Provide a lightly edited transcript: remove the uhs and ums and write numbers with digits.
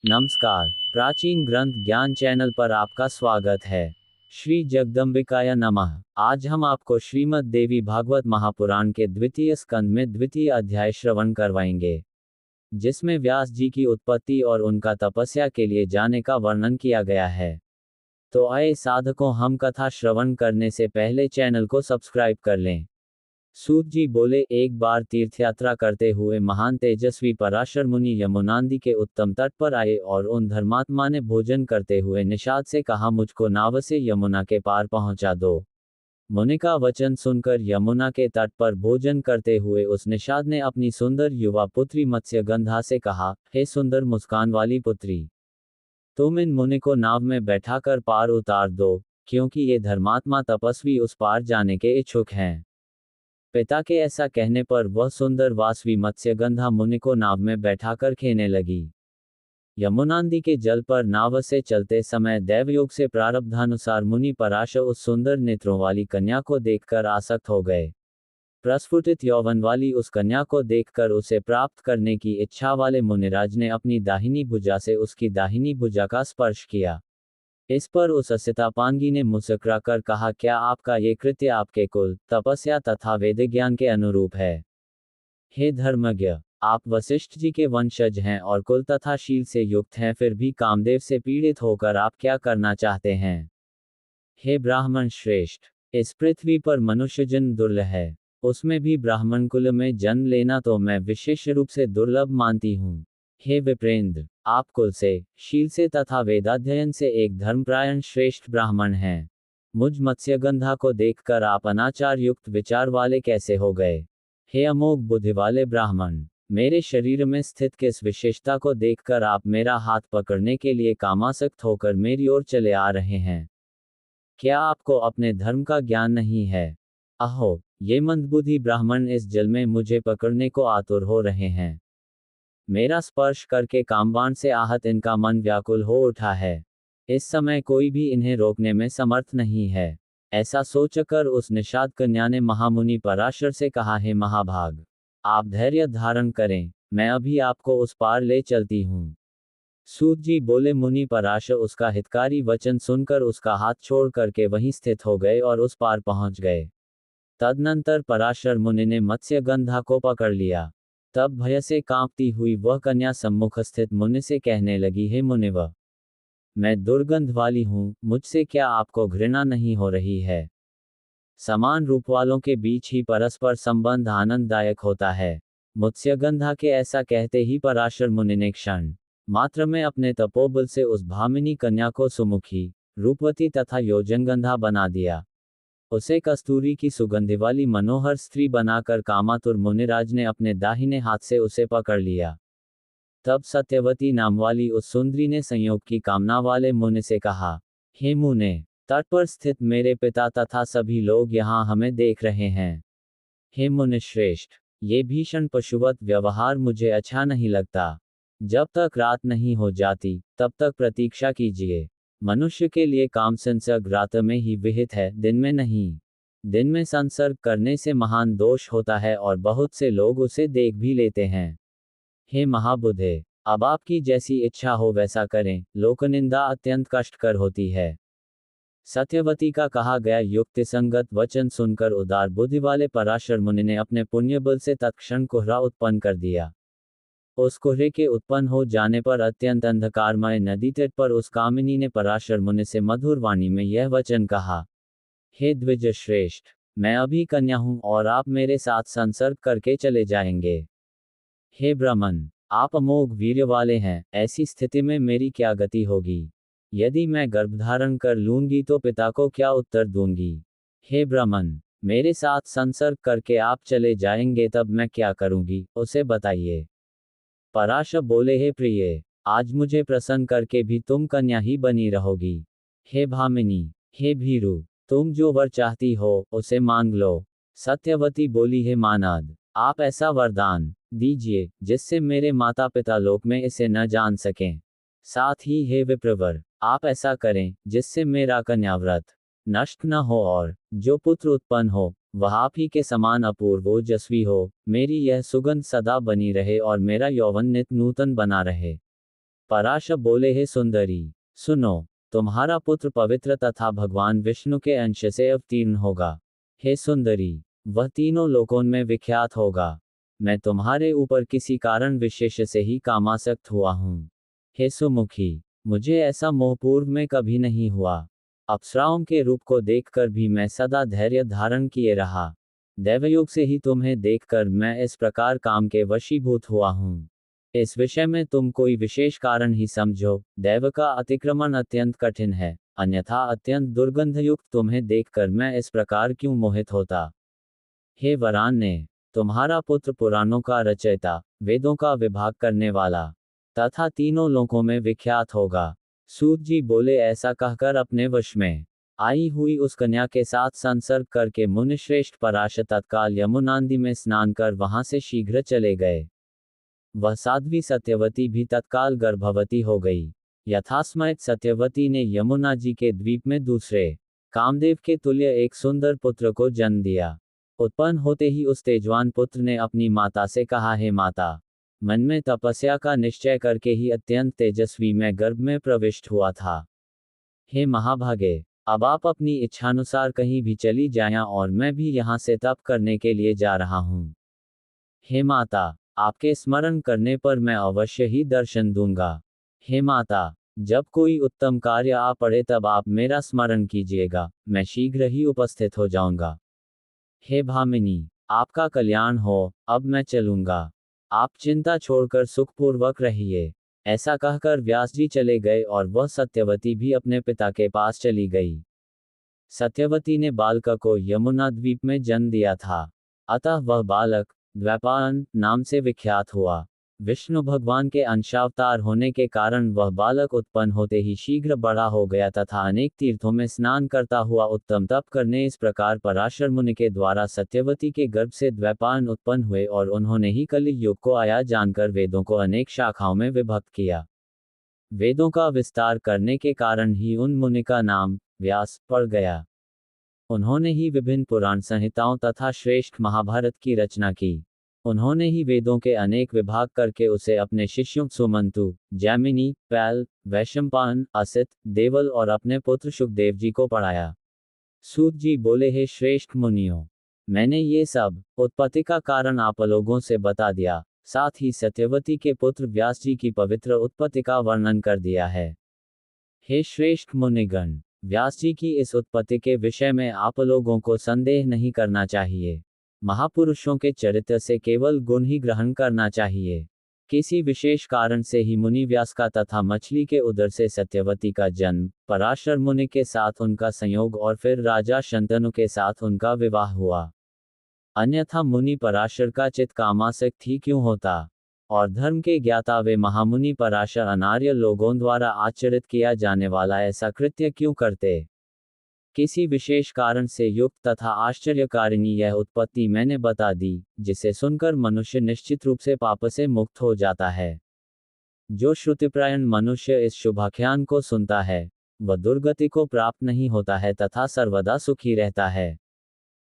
नमस्कार। प्राचीन ग्रंथ ज्ञान चैनल पर आपका स्वागत है। श्री जगदम्बिकाय नमः। आज हम आपको श्रीमद् देवी भागवत महापुराण के द्वितीय स्कंद में द्वितीय अध्याय श्रवण करवाएंगे, जिसमें व्यास जी की उत्पत्ति और उनका तपस्या के लिए जाने का वर्णन किया गया है। तो आए साधकों, हम कथा श्रवण करने से पहले चैनल को सब्सक्राइब कर लें। सूत जी बोले, एक बार तीर्थयात्रा करते हुए महान तेजस्वी पराशर मुनि यमुनादि के उत्तम तट पर आए और उन धर्मात्मा ने भोजन करते हुए निषाद से कहा, मुझको नाव से यमुना के पार पहुंचा दो। मुनि का वचन सुनकर यमुना के तट पर भोजन करते हुए उस निषाद ने अपनी सुंदर युवा पुत्री मत्स्यगंधा से कहा, हे सुंदर मुस्कान वाली पुत्री, तुम इन मुनि को नाव में बैठाकर पार उतार दो, क्योंकि ये धर्मात्मा तपस्वी उस पार जाने के इच्छुक हैं। पिता के ऐसा कहने पर वह सुंदर वासवी मत्स्यगंधा मुनि को नाव में बैठाकर खेने लगी। यमुनादि के जल पर नाव से चलते समय दैवयोग से प्रारब्धानुसार मुनि पराशर उस सुंदर नेत्रों वाली कन्या को देखकर आसक्त हो गए। प्रस्फुटित यौवन वाली उस कन्या को देखकर उसे प्राप्त करने की इच्छा वाले मुनिराज ने अपनी दाहिनी भुजा से उसकी दाहिनी भुजा का स्पर्श किया। इस पर उस असितापांगी ने मुस्कुरा कर कहा, क्या आपका ये कृत्य आपके कुल, तपस्या तथा वेद ज्ञान के अनुरूप है? हे धर्मज्ञ, आप वशिष्ठ जी के वंशज हैं और कुल तथा शील से युक्त हैं, फिर भी कामदेव से पीड़ित होकर आप क्या करना चाहते हैं? हे ब्राह्मण श्रेष्ठ, इस पृथ्वी पर मनुष्य जन्म दुर्लभ है, उसमें भी ब्राह्मण कुल में जन्म लेना तो मैं विशेष रूप से दुर्लभ मानती हूँ। हे विप्रेंद्र, आप कुल से, शील से तथा वेदाध्ययन से एक धर्मपरायण श्रेष्ठ ब्राह्मण हैं। मुझ मत्स्यगंधा को देखकर आप अनाचार युक्त विचार वाले कैसे हो गए? हे अमोघ बुद्धि वाले ब्राह्मण, मेरे शरीर में स्थित किस विशेषता को देखकर आप मेरा हाथ पकड़ने के लिए कामासक्त होकर मेरी ओर चले आ रहे हैं? क्या आपको अपने धर्म का ज्ञान नहीं है? अहो, ये मंदबुद्धि ब्राह्मण इस जल में मुझे पकड़ने को आतुर हो रहे हैं। मेरा स्पर्श करके कामबाण से आहत इनका मन व्याकुल हो उठा है। इस समय कोई भी इन्हें रोकने में समर्थ नहीं है। ऐसा सोचकर उस निषाद कन्या ने महामुनि पराशर से कहा, हे महाभाग, आप धैर्य धारण करें, मैं अभी आपको उस पार ले चलती हूँ। सूत जी बोले, मुनि पराशर उसका हितकारी वचन सुनकर उसका हाथ छोड़ करके वहीं स्थित हो गए और उस पार पहुंच गए। तदनंतर पराशर मुनि ने मत्स्यगंधा को पकड़ लिया। तब भय से कांपती हुई वह कन्या सम्मुख स्थित मुनि से कहने लगी, हे मुनिव, मैं दुर्गंध वाली हूँ, मुझसे क्या आपको घृणा नहीं हो रही है? समान रूप वालों के बीच ही परस्पर संबंध आनंददायक होता है। मत्स्यगंधा के ऐसा कहते ही पराशर मुनि ने क्षण मात्र में अपने तपोबल से उस भामिनी कन्या को सुमुखी, रूपवती तथा योजनगंधा बना दिया। उसे कस्तूरी की सुगंधि वाली मनोहर स्त्री बनाकर कामातुर मुनिराज ने अपने दाहिने हाथ से उसे पकड़ लिया। तब सत्यवती नाम वाली उस सुंदरी ने संयोग की कामना वाले मुनि से कहा, हे मुने, तट पर स्थित मेरे पिता तथा सभी लोग यहाँ हमें देख रहे हैं। हे मुनि श्रेष्ठ, ये भीषण पशुवत व्यवहार मुझे अच्छा नहीं लगता। जब तक रात नहीं हो जाती, तब तक प्रतीक्षा कीजिए। मनुष्य के लिए काम संसर्ग रात में ही विहित है, दिन में नहीं। दिन में संसर्ग करने से महान दोष होता है और बहुत से लोग उसे देख भी लेते हैं। हे महाबुद्धे, अब आपकी जैसी इच्छा हो वैसा करें, लोकनिंदा अत्यंत कष्टकर होती है। सत्यवती का कहा गया युक्ति संगत वचन सुनकर उदार बुद्धि वाले पराशर मुनि ने अपने पुण्य बल से तत्क्षण कोहरा उत्पन्न कर दिया। उस कोहरे के उत्पन्न हो जाने पर अत्यंत अंधकारमय नदी तट पर उस कामिनी ने पराशर मुनि से मधुर वाणी में यह वचन कहा, हे द्विज श्रेष्ठ, मैं अभी कन्या हूं और आप मेरे साथ संसर्ग करके चले जाएंगे। हे ब्राह्मण, आप अमोघ वीर्य वाले हैं, ऐसी स्थिति में मेरी क्या गति होगी? यदि मैं गर्भधारण कर लूंगी तो पिता को क्या उत्तर दूंगी? हे ब्राह्मण, मेरे साथ संसर्ग करके आप चले जाएंगे तब मैं क्या करूंगी, उसे बताइए। पराशर बोले, हे प्रिय, आज मुझे प्रसन्न करके भी तुम कन्या ही बनी रहोगी। हे भामिनी, हे भीरु, तुम जो वर चाहती हो उसे मांग लो। सत्यवती बोली, हे मानाद, आप ऐसा वरदान दीजिए जिससे मेरे माता पिता लोक में इसे न जान सकें। साथ ही हे विप्रवर, आप ऐसा करें जिससे मेरा कन्याव्रत नष्ट न हो और जो पुत्र उत्पन्न हो वह आप ही के समान अपूर्व ओजस्वी हो, मेरी यह सुगंध सदा बनी रहे और मेरा यौवन नित नूतन बना रहे। पराशर बोले, हे सुंदरी, सुनो, तुम्हारा पुत्र पवित्र तथा भगवान विष्णु के अंश से अवतीर्ण होगा। हे सुंदरी, वह तीनों लोकों में विख्यात होगा। मैं तुम्हारे ऊपर किसी कारण विशेष से ही कामासक्त हुआ हूँ। हे सुमुखी, मुझे ऐसा मोह पूर्व में कभी नहीं हुआ। अप्सराओं के रूप को देखकर भी मैं सदा धैर्य धारण किए रहा। दैवयोग से ही तुम्हें देखकर मैं इस प्रकार काम के वशीभूत हुआ हूँ। इस विषय में तुम कोई विशेष कारण ही समझो। दैव का अतिक्रमण अत्यंत कठिन है, अन्यथा अत्यंत दुर्गंधयुक्त तुम्हें देखकर मैं इस प्रकार क्यों मोहित होता। हे वरान्य, तुम्हारा पुत्र पुराणों का रचयिता, वेदों का विभाग करने वाला तथा तीनों लोकों में विख्यात होगा। सूत जी बोले, ऐसा कहकर अपने वश में आई हुई उस कन्या के साथ संसर्ग करके मुनिश्रेष्ठ पराशर तत्काल यमुनांदी में स्नान कर वहां से शीघ्र चले गए। वह साध्वी सत्यवती भी तत्काल गर्भवती हो गई। यथास्मयत सत्यवती ने यमुना जी के द्वीप में दूसरे कामदेव के तुल्य एक सुंदर पुत्र को जन्म दिया। उत्पन्न होते ही उस तेजवान पुत्र ने अपनी माता से कहा, हे माता, मन में तपस्या का निश्चय करके ही अत्यंत तेजस्वी मैं गर्भ में प्रविष्ट हुआ था। हे महाभागे, अब आप अपनी इच्छानुसार कहीं भी चली जाएं और मैं भी यहाँ से तप करने के लिए जा रहा हूँ। हे माता, आपके स्मरण करने पर मैं अवश्य ही दर्शन दूंगा। हे माता, जब कोई उत्तम कार्य आ पड़े तब आप मेरा स्मरण कीजिएगा, मैं शीघ्र ही उपस्थित हो जाऊंगा। हे भामिनी, आपका कल्याण हो, अब मैं चलूंगा। आप चिंता छोड़कर सुखपूर्वक रहिए। ऐसा कहकर व्यास जी चले गए और वह सत्यवती भी अपने पिता के पास चली गई। सत्यवती ने बालक को यमुना द्वीप में जन्म दिया था, अतः वह बालक द्वैपायन नाम से विख्यात हुआ। विष्णु भगवान के अंशावतार होने के कारण वह बालक उत्पन्न होते ही शीघ्र बड़ा हो गया तथा अनेक तीर्थों में स्नान करता हुआ उत्तम तप करने इस प्रकार पराशर मुनि के द्वारा सत्यवती के गर्भ से द्वैपायन उत्पन्न हुए और उन्होंने ही कलि युग को आया जानकर वेदों को अनेक शाखाओं में विभक्त किया। वेदों का विस्तार करने के कारण ही उन मुनि का नाम व्यास पड़ गया। उन्होंने ही विभिन्न पुराण संहिताओं तथा श्रेष्ठ महाभारत की रचना की। उन्होंने ही वेदों के अनेक विभाग करके उसे अपने शिष्यों सुमंतु, जैमिनी, पैल, वैशंपायन, असित, देवल और अपने पुत्र सुखदेव जी को पढ़ाया। सूत जी बोले, हे श्रेष्ठ मुनियों, मैंने ये सब उत्पत्ति का कारण आप लोगों से बता दिया, साथ ही सत्यवती के पुत्र व्यास जी की पवित्र उत्पत्ति का वर्णन कर दिया है। हे श्रेष्ठ मुनिगण, व्यास जी की इस उत्पत्ति के विषय में आप लोगों को संदेह नहीं करना चाहिए। महापुरुषों के चरित्र से केवल गुण ही ग्रहण करना चाहिए। किसी विशेष कारण से ही मुनि व्यास का तथा मछली के उदर से सत्यवती का जन्म, पराशर मुनि के साथ उनका संयोग और फिर राजा शंतनु के साथ उनका विवाह हुआ। अन्यथा मुनि पराशर का चित्त कामासक्त ही क्यों होता, और धर्म के ज्ञाता वे महामुनि पराशर अनार्य लोगों द्वारा आचरित किया जाने वाला ऐसा कृत्य क्यों करते। किसी विशेष कारण से युक्त तथा आश्चर्यकारिणी यह उत्पत्ति मैंने बता दी, जिसे सुनकर मनुष्य निश्चित रूप से पाप से मुक्त हो जाता है। जो श्रुतिप्रायण मनुष्य इस शुभाख्यान को सुनता है, वह दुर्गति को प्राप्त नहीं होता है तथा सर्वदा सुखी रहता है।